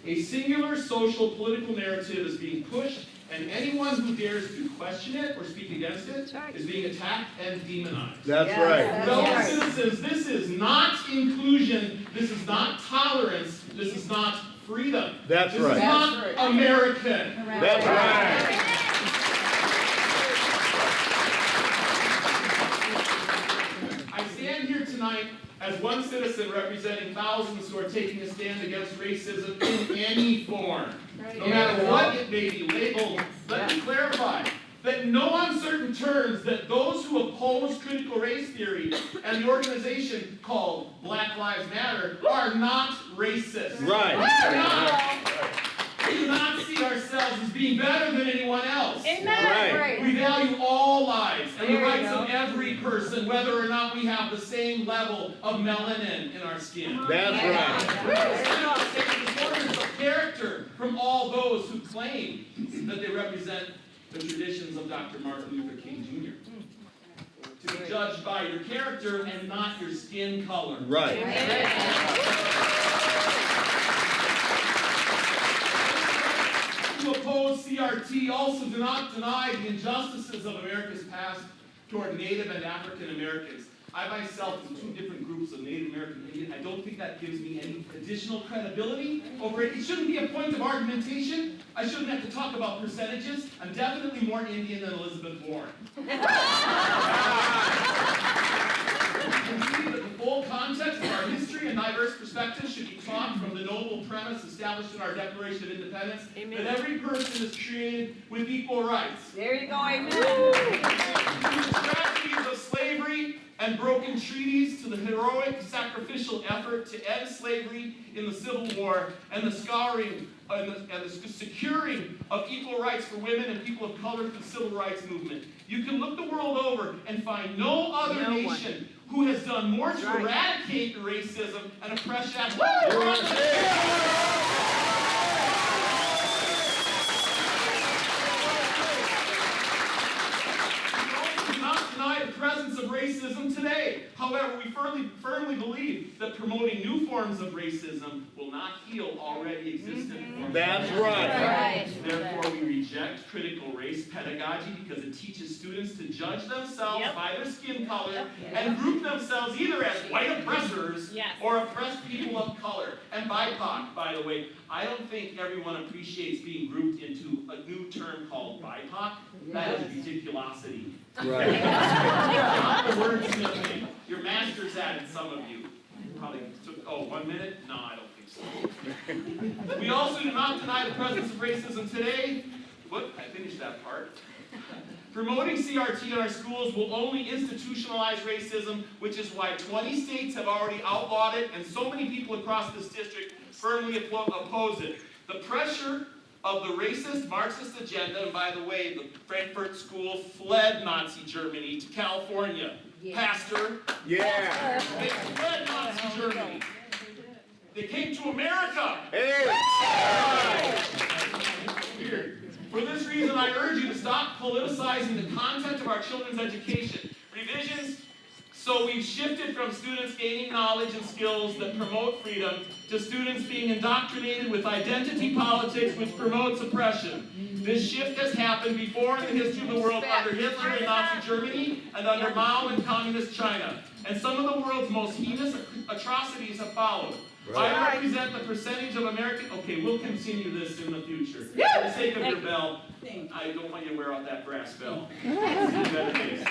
A singular social political narrative is being pushed, and anyone who dares to question it or speak against it is being attacked and demonized. That's right. Fellow citizens, this is not inclusion, this is not tolerance, this is not freedom. That's this right. is not American. That's right. I stand here tonight as one citizen representing thousands who are taking a stand against racism in any form. No matter what it may be labeled, let me clarify that in no uncertain terms that those who oppose critical race theory and the organization called Black Lives Matter are not racist. Right. We do not see ourselves as being better than anyone else. Right. We value all lives and the rights of every person, whether or not we have the same level of melanin in our skin. That's right. We cannot take disorders of character from all those who claim that they represent the traditions of Dr. Martin Luther King Jr. To be judged by your character and not your skin color. Right. Who oppose CRT also do not deny the injustices of America's past toward Native and African Americans. I myself am two different groups of Native American Indian. I don't think that gives me any additional credibility over it. It shouldn't be a point of argumentation. I shouldn't have to talk about percentages. I'm definitely more Indian than Elizabeth Warren. You can see that the full context of our history and diverse perspectives should be taught from the noble premise established in our Declaration of Independence that every person is created with equal rights. There you go, amen. From the tragedies of slavery and broken treaties to the heroic sacrificial effort to end slavery in the Civil War and the scouring and the securing of equal rights for women and people of color through the Civil Rights Movement. You can look the world over and find no other nation who has done more to eradicate racism and oppression. The presence of racism today. However, we firmly believe that promoting new forms of racism will not heal already existent forms. That's right. Therefore, we reject critical race pedagogy because it teaches students to judge themselves by their skin color and group themselves either as white oppressors or oppressed people of color. And BIPOC, by the way, I don't think everyone appreciates being grouped into a new term called BIPOC. That is ridiculosity. Right. Not the wordsmithing. Your master's at it, some of you. Probably took, 1 minute? No, I don't think so. We also do not deny the presence of racism today. What? I finished that part. Promoting CRT in our schools will only institutionalize racism, which is why 20 states have already outlawed it, and so many people across this district firmly oppose it. The pressure of the racist Marxist agenda, and by the way, the Frankfurt School fled Nazi Germany to California. Pastor, they fled Nazi Germany. They came to America. Weird. For this reason, I urge you to stop politicizing the content of our children's education. Revisions. So we've shifted from students gaining knowledge and skills that promote freedom to students being indoctrinated with identity politics which promotes oppression. This shift has happened before in the history of the world under Hitler in Nazi Germany and under Mao in Communist China. And some of the world's most heinous atrocities have followed. I represent the percentage of American... Okay, we'll continue this in the future. For the sake of your bell, I don't want you to wear out that brass bell. Better days.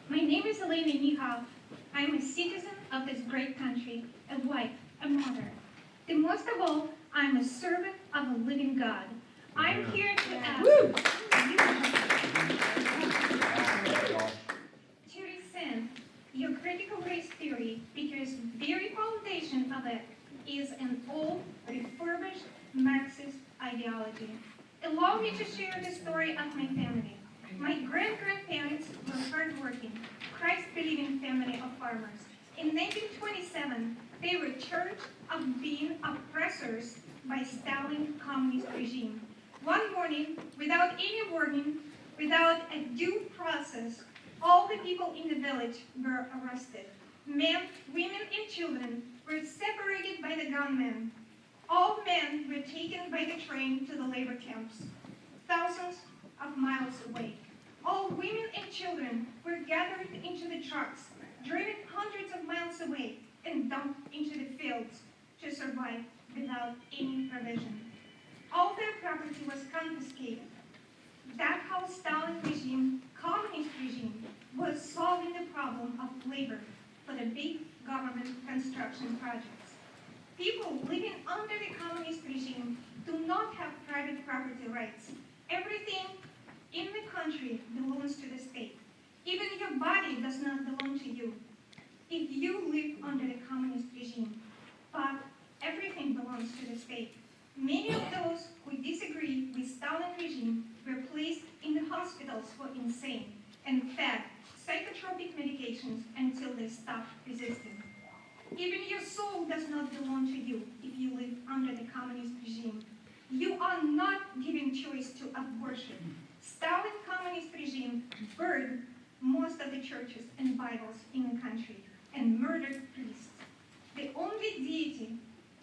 My name is Elena Niehoff. I am a citizen of this great country, a wife, a mother. And most of all, I am a servant of a living God. I am here to ask you to rescind your critical race theory because the very foundation of it is an old, refurbished Marxist ideology. Allow me to share the story of my family. My great-grandparents were hardworking, Christ-believing family of farmers. In 1927, they were charged of being oppressed outsourced by Stalin communist regime. One morning, without any warning, without a due process, all the people in the village were arrested. Men, women, and children were separated by the gunmen. All men were taken by the train to the labor camps, thousands of miles away. All women and children were gathered into the trucks, driven hundreds of miles away, and dumped into the fields to survive without any provision. All their property was confiscated. That's how Stalin regime, communist regime, was solving the problem of labor for the big government construction projects. People living under the communist regime do not have private property rights. Everything in the country belongs to the state. Even your body does not belong to you if you live under the communist regime. But everything belongs to the state. Many of those who disagree with Stalin regime were placed in the hospitals for insane and fed psychotropic medications until they stopped resisting. Even your soul does not belong to you if you live under the communist regime. You are not given choice to worship. Stalin communist regime burned most of the churches and Bibles in the country and murdered priests. The only deity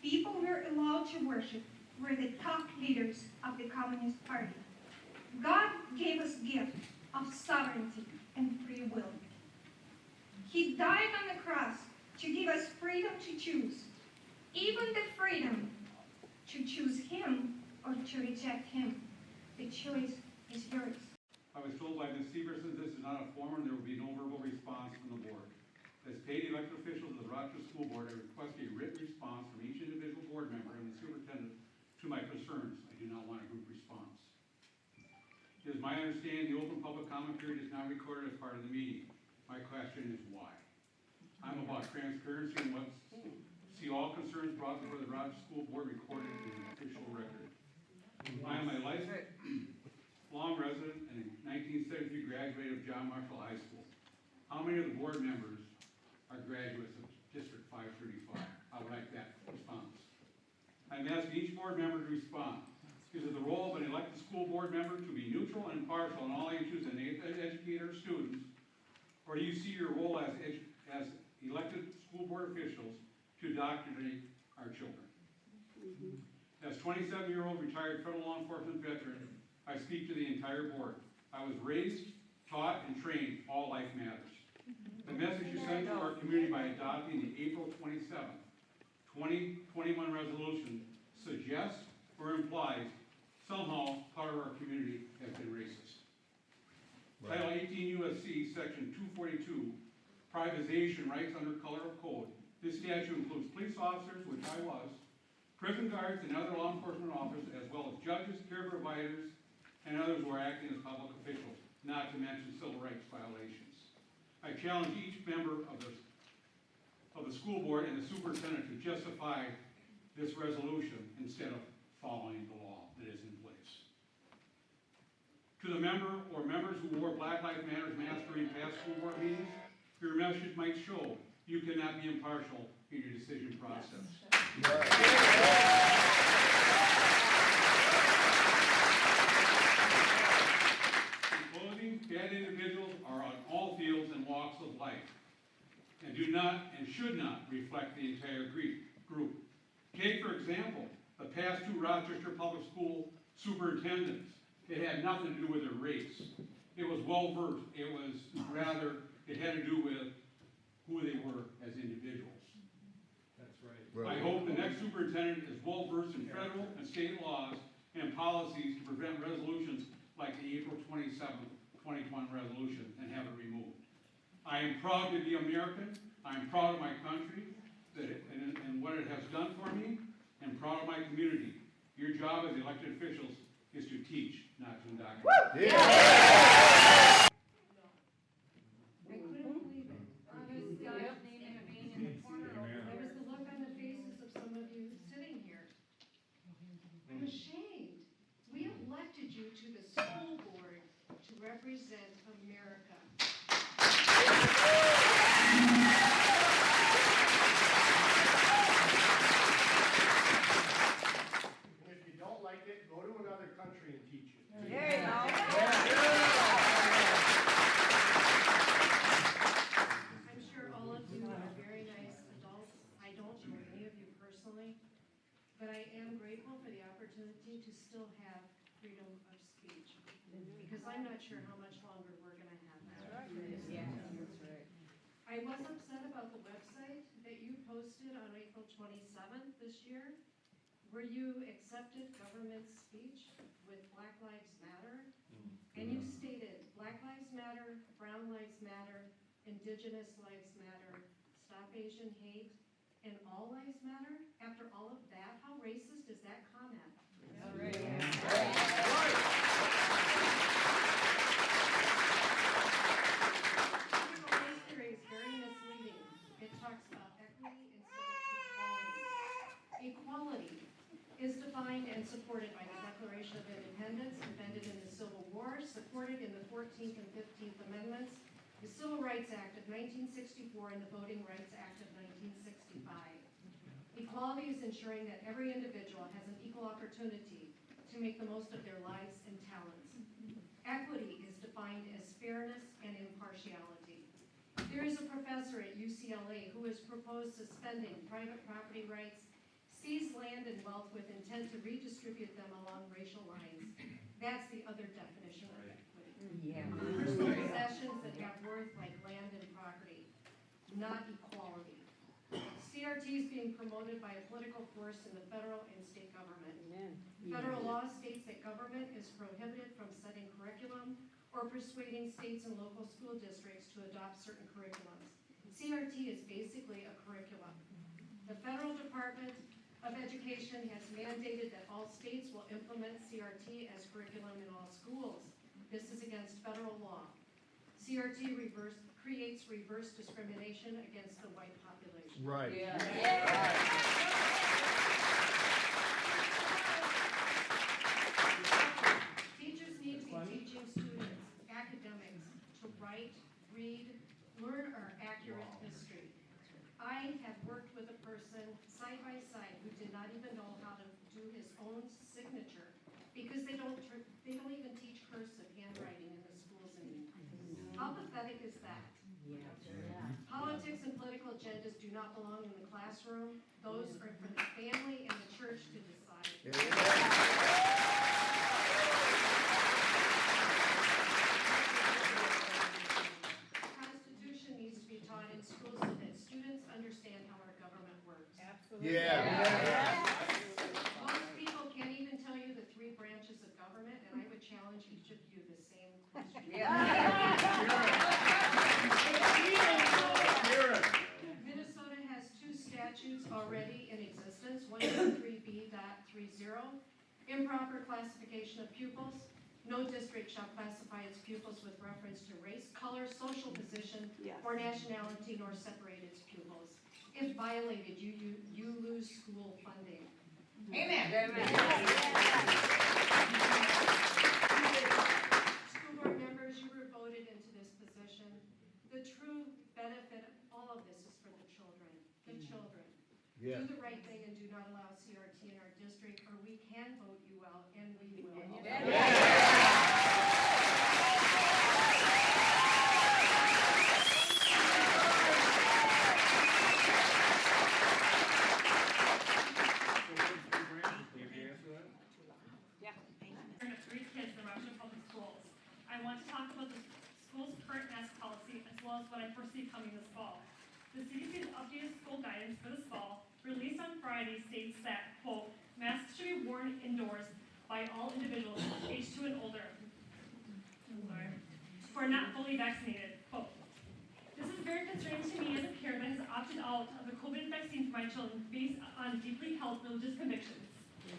people were allowed to worship were the top leaders of the Communist Party. God gave us gift of sovereignty and free will. He died on the cross to give us freedom to choose, even the freedom to choose Him or to reject Him. The choice is yours. I was told by Ms. Severson this is not a form and there will be no verbal response from the board. As paid elected officials of the Rochester School Board, I request a written response from each individual board member and the superintendent to my concerns. I do not want a group response. It is my understanding the open public comment period is now recorded as part of the meeting. My question is why? I'm about transparency and must see all concerns brought before the Rochester School Board recorded in an official record. I am a lifelong resident and a 1973 graduate of John Marshall High School. How many of the board members are graduates of District 535? I would like that response. I'm asking each board member to respond. Is it the role of an elected school board member to be neutral and impartial on all issues and educate our students? Or do you see your role as elected school board officials to indoctrinate our children? As 27-year-old retired federal law enforcement veteran, I speak to the entire board. I was raised, taught, and trained all life matters. The message you sent to our community by adopting the April 27, 2021 resolution suggests or implies somehow part of our community has been racist. Right. Title 18 U.S.C. Section 242, privatization rights under color of code. This statute includes police officers, which I was, prison guards and other law enforcement officers, as well as judges, care providers, and others who are acting as public officials, not to mention civil rights violations. I challenge each member of the school board and the superintendent to justify this resolution instead of following the law that is in place. To the member or members who wore Black Lives Matter masks during past school board meetings, your message might show you cannot be impartial in your decision process. In closing, bad individuals are on all fields and walks of life and do not and should not reflect the entire group. Take, for example, the past two Rochester Public School superintendents. It had nothing to do with their race. It was well-versed. It had to do with who they were as individuals. That's right. I hope the next superintendent is well-versed in federal and state laws and policies to prevent resolutions like the April 27, 2021 resolution and have it removed. I am proud to be American. I am proud of my country and what it has done for me, and proud of my community. Your job as elected officials is to teach, not to indoctrinate. I couldn't believe it. Honest God's name and being in the corner. There was the look on the faces of some of you sitting here. I'm ashamed. We elected you to the school board to represent America. another country and teach it. There you go. I'm sure all of you are very nice adults. I don't know any of you personally, but I am grateful for the opportunity to still have freedom of speech, because I'm not sure how much longer we're gonna have that. Yeah, that's right. I was upset about the website that you posted on April 27th this year, where you accepted government speech with Black Lives Matter, and you stated, Black Lives Matter, Brown Lives Matter, Indigenous Lives Matter, Stop Asian Hate, and All Lives Matter. After all of that, how racist is that comment? Critical race theory is very misleading. It talks about equity instead of equality. Equality is defined and supported by the Declaration of Independence, defended in the Civil War, supported in the 14th and 15th Amendments, the Civil Rights Act of 1964, and the Voting Rights Act of 1965. Equality is ensuring that every individual has an equal opportunity to make the most of their lives and talents. Equity is defined as fairness and impartiality. There is a professor at UCLA who has proposed suspending private property rights, seize land and wealth with intent to redistribute them along racial lines. That's the other definition of equity. Yeah. Personal possessions that have worth like land and property, not equality. CRT is being promoted by a political force in the federal and state government. Federal law states that government is prohibited from setting curriculum or persuading states and local school districts to adopt certain curriculums. CRT is basically a curriculum. The federal Department of Education has mandated that all states will implement CRT as curriculum in all schools. This is against federal law. CRT creates reverse discrimination against the white population. Right. Teachers need to be teaching students, academics, to write, read, learn our accurate history. I have worked with a person side by side who did not even know how to do his own signature because they don't even teach cursive handwriting in the schools anymore. How pathetic is that? Politics and political agendas do not belong in the classroom. Those are for the family and the church to decide. The Constitution needs to be taught in schools so that students understand how our government works. Absolutely. Most people can't even tell you the 3 branches of government, and I would challenge each of you the same question. Minnesota has 2 statutes already in existence, 123B.30, improper classification of pupils. No district shall classify its pupils with reference to race, color, social position, or nationality, nor separate its pupils. If violated, you lose school funding. School board members, you were voted into this position. The true benefit of all of this is for the children. Do the right thing and do not allow CRT in our district, or we can vote you out, and we will. Parent of 3 kids in the Rochester Public Schools. I want to talk about the school's current mask policy as well as what I foresee coming this fall. The CDC's updated school guidance for this fall, released on Friday, states that, quote, masks should be worn indoors by all individuals age 2 and older, who are not fully vaccinated, quote. This is very concerning to me as a parent that has opted out of the COVID vaccine for my children based on deeply held religious convictions.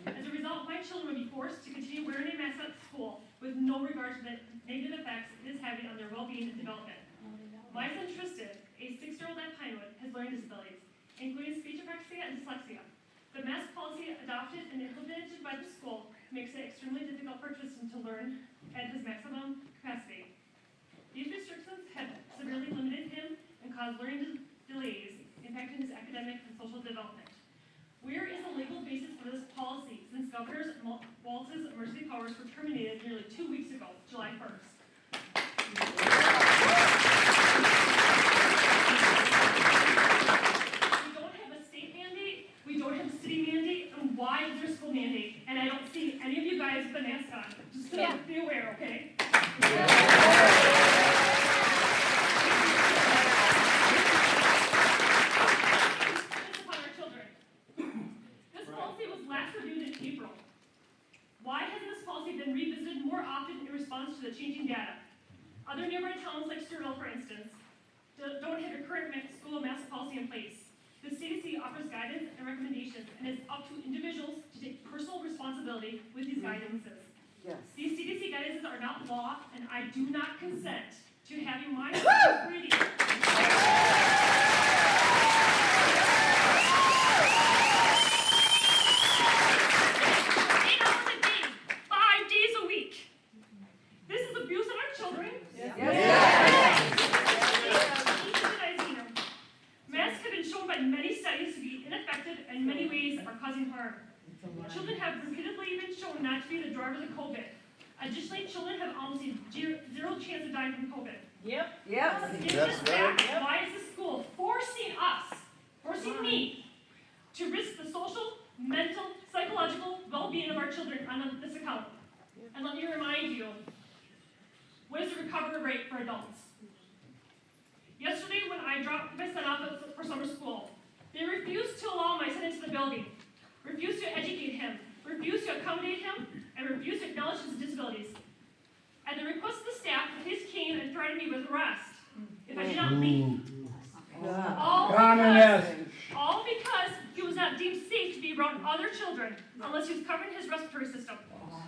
As a result, my children would be forced to continue wearing a mask at school with no regard to the negative effects it is having on their well-being and development. My son Tristan, a 6-year-old at Pinewood, has learning disabilities, including speech apraxia and dyslexia. The mask policy adopted and implemented by the school makes it extremely difficult for Tristan to learn at his maximum capacity. These restrictions have severely limited him and caused learning delays, impacting his academic and social development. Where is the legal basis for this policy, since Governor Walz's emergency powers were terminated nearly 2 weeks ago, July 1st. We don't have a state mandate, we don't have a city mandate, and why is there a school mandate? And I don't see any of you guys with a mask on. Just to be aware, okay? Upon our children. This policy was last reviewed in April. Why hasn't this policy been revisited more often in response to the changing data? Other nearby towns like Sterling, for instance, don't have a current school mask policy in place. The CDC offers guidance and recommendations, and it's up to individuals to take personal responsibility with these guidances. Yes. These CDC guidances are not law, and I do not consent to having my reading. Children have repeatedly been shown not to be the drivers of COVID. Additionally, children have almost zero chance of dying from COVID. Yep. Given this fact, why is the school forcing me, to risk the social, mental, psychological well-being of our children on this account? And let me remind you, what is the recovery rate for adults? Yesterday, when I dropped my son off for summer school, they refused to allow my son into the building, refused to educate him, refused to accommodate him, and refused to acknowledge his disabilities. At the request of the staff, the police came and threatened me with arrest if I did not leave. All because he was not deemed safe to be around other children unless he was covering his respiratory system.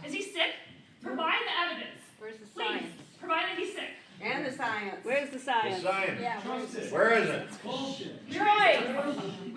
Is he sick? Provide the evidence. Where's the Please, science? provide that he's sick. And the science. Where's the science? Yeah, Trust it. Where is it? It's bullshit. Troy!